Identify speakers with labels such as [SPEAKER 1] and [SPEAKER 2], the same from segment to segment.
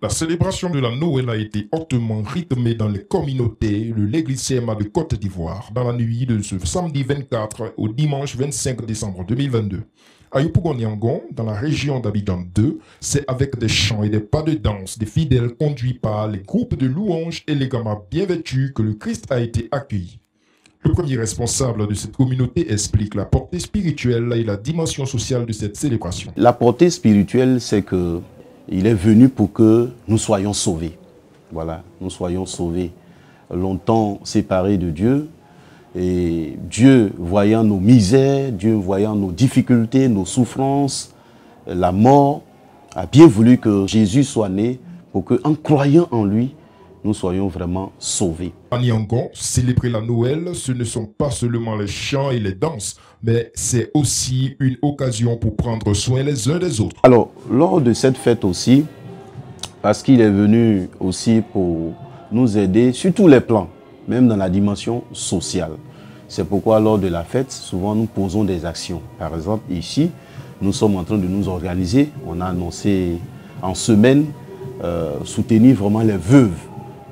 [SPEAKER 1] La célébration de la Noël a été hautement rythmée dans les communautés de l'église CMA de Côte d'Ivoire dans la nuit de ce samedi 24 au dimanche 25 décembre 2022. À Yopougon-Yangon, dans la région d'Abidjan 2, c'est avec des chants et des pas de danse des fidèles conduits par les groupes de louanges et les gamins bien vêtus que le Christ a été accueilli. Le premier responsable de cette communauté explique la portée spirituelle et la dimension sociale de cette célébration.
[SPEAKER 2] La portée spirituelle, c'est que il est venu pour que nous soyons sauvés. Voilà, nous soyons sauvés. Longtemps séparés de Dieu. Et Dieu, voyant nos misères, Dieu voyant nos difficultés, nos souffrances, la mort, a bien voulu que Jésus soit né pour qu'en croyant en lui, nous soyons vraiment sauvés.
[SPEAKER 1] À Yangon, célébrer la Noël, ce ne sont pas seulement les chants et les danses, mais c'est aussi une occasion pour prendre soin les uns des autres.
[SPEAKER 2] Alors, lors de cette fête aussi, parce qu'il est venu aussi pour nous aider sur tous les plans, même dans la dimension sociale. C'est pourquoi lors de la fête, souvent nous posons des actions. Par exemple, ici, nous sommes en train de nous organiser. On a annoncé en semaine soutenir vraiment les veuves.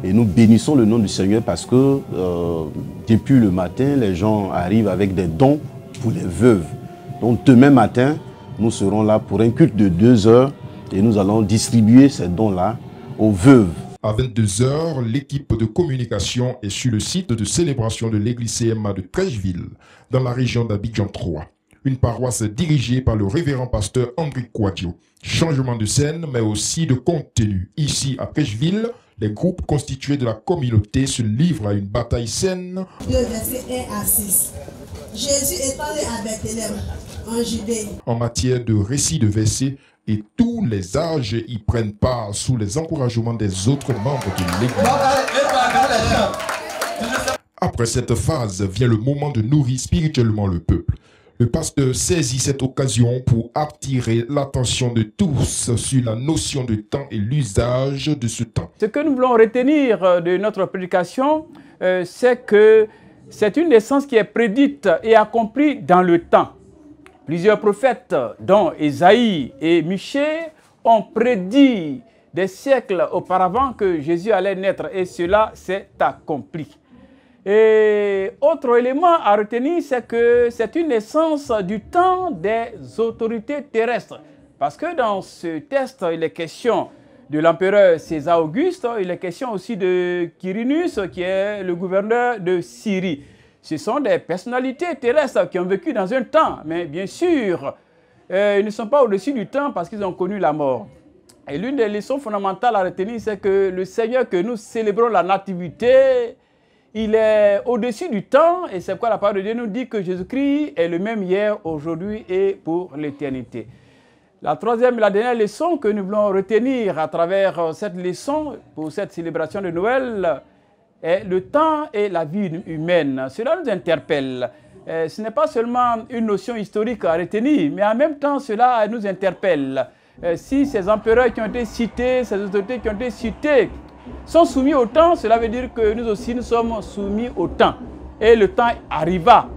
[SPEAKER 2] Et nous bénissons le nom du Seigneur parce que depuis le matin, les gens arrivent avec des dons pour les veuves. Donc demain matin, nous serons là pour un culte de 2 heures et nous allons distribuer ces dons-là aux veuves.
[SPEAKER 1] À 22 h, l'équipe de communication est sur le site de célébration de l'église CMA de Trècheville, dans la région d'Abidjan 3. Une paroisse dirigée par le révérend pasteur André Kouadio. Changement de scène, mais aussi de contenu. Ici, à Trècheville, les groupes constitués de la communauté se livrent à une bataille saine.
[SPEAKER 3] Le verset 1 à 6. Jésus est allé à Bethléem, en Judée.
[SPEAKER 1] En matière de récits de versets, et tous les âges y prennent part sous les encouragements des autres membres de l'église. Après cette phase vient le moment de nourrir spirituellement le peuple. Le pasteur saisit cette occasion pour attirer l'attention de tous sur la notion de temps et l'usage de ce temps.
[SPEAKER 4] Ce que nous voulons retenir de notre prédication, c'est que c'est une naissance qui est prédite et accomplie dans le temps. Plusieurs prophètes, dont Ésaïe et Michée, ont prédit des siècles auparavant que Jésus allait naître et cela s'est accompli. Et autre élément à retenir, c'est que c'est une naissance du temps des autorités terrestres. Parce que dans ce texte, il est question de l'empereur César Auguste, il est question aussi de Quirinus, qui est le gouverneur de Syrie. Ce sont des personnalités terrestres qui ont vécu dans un temps, mais bien sûr, ils ne sont pas au-dessus du temps parce qu'ils ont connu la mort. Et l'une des leçons fondamentales à retenir, c'est que le Seigneur que nous célébrons la nativité, il est au-dessus du temps et c'est pourquoi la parole de Dieu nous dit que Jésus-Christ est le même hier, aujourd'hui et pour l'éternité. La troisième et la dernière leçon que nous voulons retenir à travers cette leçon pour cette célébration de Noël est le temps et la vie humaine. Cela nous interpelle. Ce n'est pas seulement une notion historique à retenir, mais en même temps cela nous interpelle. Si ces empereurs qui ont été cités, ces autorités qui ont été citées, sont soumis au temps, cela veut dire que nous aussi nous sommes soumis au temps. Et le temps arriva.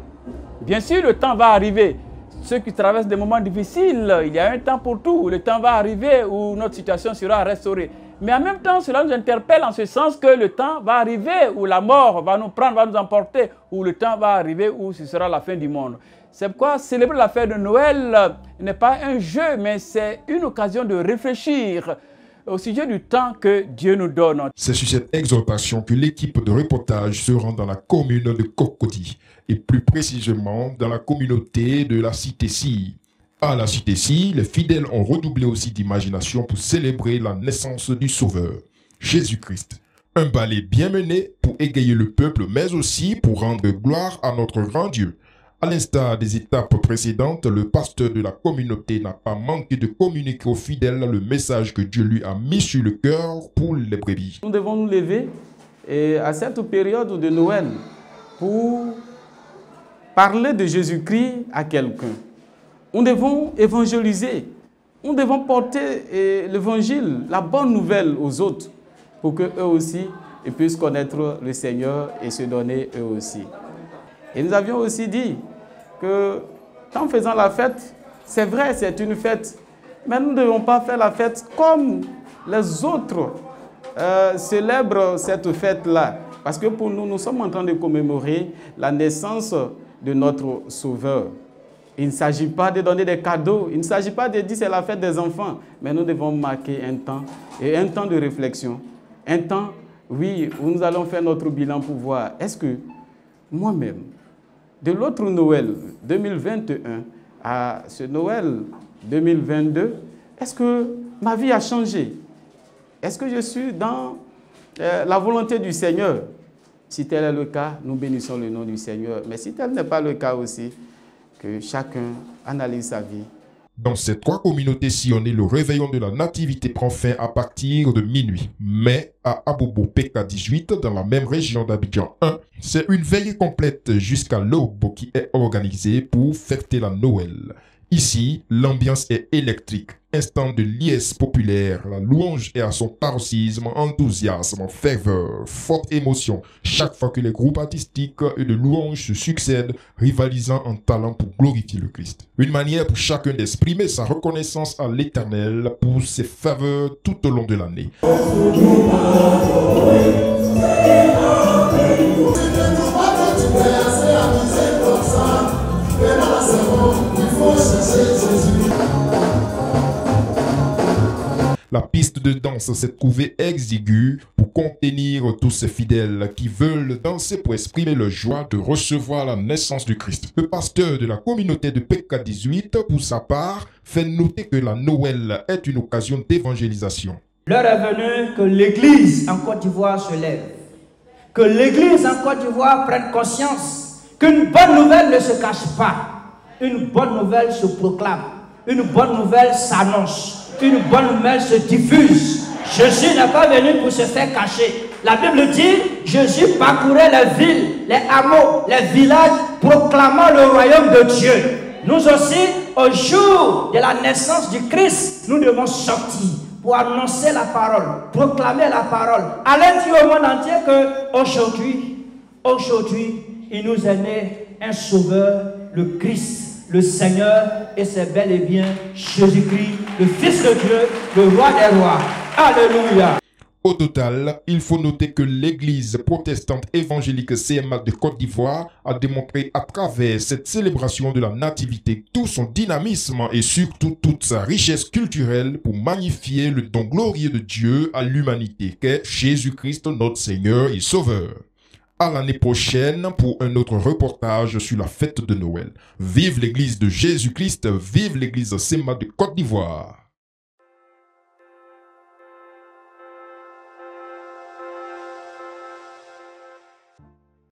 [SPEAKER 4] Bien sûr, le temps va arriver. Ceux qui traversent des moments difficiles, il y a un temps pour tout. Le temps va arriver où notre situation sera restaurée. Mais en même temps, cela nous interpelle en ce sens que le temps va arriver où la mort va nous prendre, va nous emporter, où le temps va arriver où ce sera la fin du monde. C'est pourquoi célébrer la fête de Noël n'est pas un jeu, mais c'est une occasion de réfléchir au sujet du temps que Dieu nous donne.
[SPEAKER 1] C'est sur cette exhortation que l'équipe de reportage se rend dans la commune de Cocody, et plus précisément dans la communauté de la Cité-Ci. À la Cité-Ci, les fidèles ont redoublé aussi d'imagination pour célébrer la naissance du Sauveur, Jésus-Christ. Un ballet bien mené pour égayer le peuple, mais aussi pour rendre gloire à notre grand Dieu. À l'instar des étapes précédentes, le pasteur de la communauté n'a pas manqué de communiquer aux fidèles le message que Dieu lui a mis sur le cœur pour les brebis.
[SPEAKER 5] Nous devons nous lever à cette période de Noël pour parler de Jésus-Christ à quelqu'un. Nous devons évangéliser, nous devons porter l'évangile, la bonne nouvelle aux autres pour qu'eux aussi ils puissent connaître le Seigneur et se donner eux aussi. Et nous avions aussi dit que en faisant la fête, c'est vrai, c'est une fête, mais nous ne devons pas faire la fête comme les autres célèbrent cette fête-là. Parce que pour nous, nous sommes en train de commémorer la naissance de notre Sauveur. Il ne s'agit pas de donner des cadeaux, il ne s'agit pas de dire c'est la fête des enfants, mais nous devons marquer un temps, et un temps de réflexion, un temps, oui, où nous allons faire notre bilan pour voir, est-ce que moi-même, de l'autre Noël 2021 à ce Noël 2022, est-ce que ma vie a changé? Est-ce que je suis dans la volonté du Seigneur? Si tel est le cas, nous bénissons le nom du Seigneur. Mais si tel n'est pas le cas aussi, que chacun analyse sa vie.
[SPEAKER 1] Dans ces 3 communautés sillonnées, le réveillon de la nativité prend fin à partir de minuit. Mais à Abobo PK18, dans la même région d'Abidjan 1, c'est une veillée complète jusqu'à l'aube qui est organisée pour fêter la Noël. Ici, l'ambiance est électrique. Instant de liesse populaire, la louange est à son paroxysme, enthousiasme, ferveur, forte émotion. Chaque fois que les groupes artistiques et de louanges se succèdent, rivalisant en talent pour glorifier le Christ. Une manière pour chacun d'exprimer sa reconnaissance à l'Éternel pour ses faveurs tout au long de l'année. La piste de danse s'est trouvée exiguë pour contenir tous ces fidèles qui veulent danser pour exprimer leur joie de recevoir la naissance du Christ. Le pasteur de la communauté de PK18, pour sa part, fait noter que la Noël est une occasion d'évangélisation.
[SPEAKER 6] L'heure est venue que l'Église en Côte d'Ivoire se lève, que l'Église en Côte d'Ivoire prenne conscience qu'une bonne nouvelle ne se cache pas, une bonne nouvelle se proclame, une bonne nouvelle s'annonce. Une bonne nouvelle se diffuse. Jésus n'est pas venu pour se faire cacher. La Bible dit, Jésus parcourait les villes, les hameaux, les villages, proclamant le royaume de Dieu. Nous aussi, au jour de la naissance du Christ, nous devons sortir pour annoncer la parole, proclamer la parole. Allez dire au monde entier qu'aujourd'hui, il nous est né un sauveur, le Christ. Le Seigneur, et c'est bel et bien Jésus-Christ, le Fils de Dieu, le Roi des rois. Alléluia.
[SPEAKER 1] Au total, il faut noter que l'Église protestante évangélique CMA de Côte d'Ivoire a démontré à travers cette célébration de la nativité tout son dynamisme et surtout toute sa richesse culturelle pour magnifier le don glorieux de Dieu à l'humanité qu'est Jésus-Christ notre Seigneur et Sauveur. À l'année prochaine pour un autre reportage sur la fête de Noël. Vive l'Église de Jésus-Christ, vive l'Église CMA de Côte d'Ivoire.